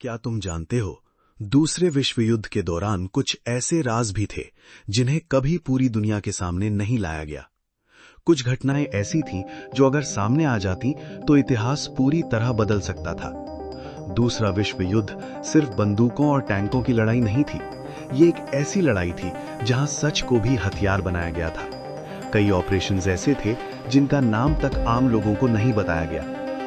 क्या तुम जानते हो, दूसरे विश्व युद्ध के दौरान कुछ ऐसे राज भी थे जिन्हें कभी पूरी दुनिया के सामने नहीं लाया गया। कुछ घटनाएं ऐसी थीं जो अगर सामने आ जाती तो इतिहास पूरी तरह बदल सकता था। दूसरा विश्व युद्ध सिर्फ बंदूकों और टैंकों की लड़ाई नहीं थी। ये एक ऐसी लड़ाई थी जहां सच को भी हथियार बनाया गया था। कई ऑपरेशंस ऐसे थे जिनका नाम तक आम लोगों को नहीं बताया गया,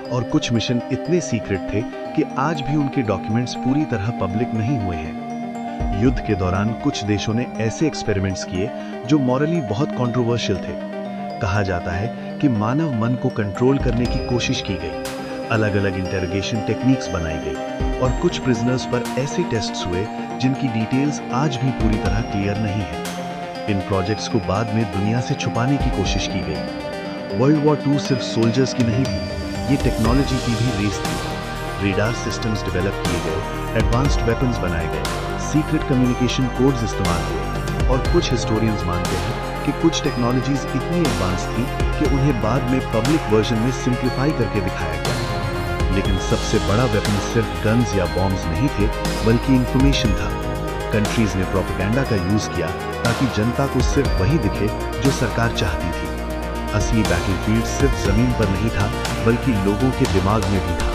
और कुछ मिशन इतने सीक्रेट थे कि आज भी उनके डॉक्यूमेंट्स पूरी तरह पब्लिक नहीं हुए हैं। युद्ध के दौरान कुछ देशों ने ऐसे एक्सपेरिमेंट्स किए जो मॉरली बहुत कंट्रोवर्शियल थे। कहा जाता है कि मानव मन को कंट्रोल करने की कोशिश की गई, अलग अलग इंटरोगेशन टेक्निक्स बनाई गई, और कुछ प्रिजनर्स पर ऐसे टेस्ट्स हुए जिनकी डिटेल्स आज भी पूरी तरह क्लियर नहीं है। इन प्रोजेक्ट्स को बाद में दुनिया से छुपाने की कोशिश की गई। वर्ल्ड वॉर II सिर्फ सोल्जर्स की नहीं थी, ये टेक्नोलॉजी की भी रेस थी। रेडार सिस्टम्स डेवलप किए गए, एडवांस्ड वेपन्स बनाए गए, सीक्रेट कम्युनिकेशन कोड्स इस्तेमाल हुए, और कुछ हिस्टोरियंस मानते हैं कि कुछ टेक्नोलॉजीज इतनी एडवांस थी कि उन्हें बाद में पब्लिक वर्जन में सिंप्लीफाई करके दिखाया गया। लेकिन सबसे बड़ा वेपन सिर्फ गन्स या बॉम्ब्स नहीं थे, बल्कि इंफॉर्मेशन था। कंट्रीज ने प्रोपेगेंडा का यूज किया ताकि जनता को सिर्फ वही दिखे जो सरकार चाहती थी। असली बैटलफील्ड सिर्फ जमीन पर नहीं था, बल्कि लोगों के दिमाग में भी था।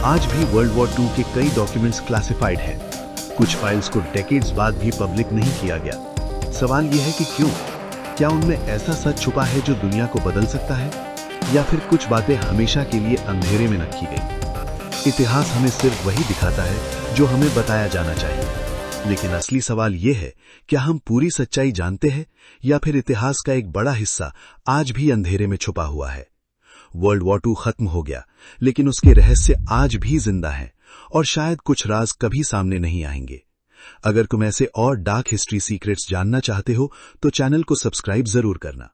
आज भी वर्ल्ड वॉर II के कई डॉक्यूमेंट्स क्लासिफाइड हैं। कुछ फाइल्स को डेकेड्स बाद भी पब्लिक नहीं किया गया। सवाल यह है कि क्यों? क्या उनमें ऐसा सच छुपा है जो दुनिया को बदल सकता है, या फिर कुछ बातें हमेशा के लिए अंधेरे में रखी गई? इतिहास हमें सिर्फ वही दिखाता है जो हमें बताया जाना चाहिए, लेकिन असली सवाल यह है, क्या हम पूरी सच्चाई जानते हैं, या फिर इतिहास का एक बड़ा हिस्सा आज भी अंधेरे में छुपा हुआ है? वर्ल्ड वॉर II खत्म हो गया, लेकिन उसके रहस्य आज भी जिंदा हैं, और शायद कुछ राज कभी सामने नहीं आएंगे। अगर तुम ऐसे और डार्क हिस्ट्री सीक्रेट्स जानना चाहते हो तो चैनल को सब्सक्राइब जरूर करना।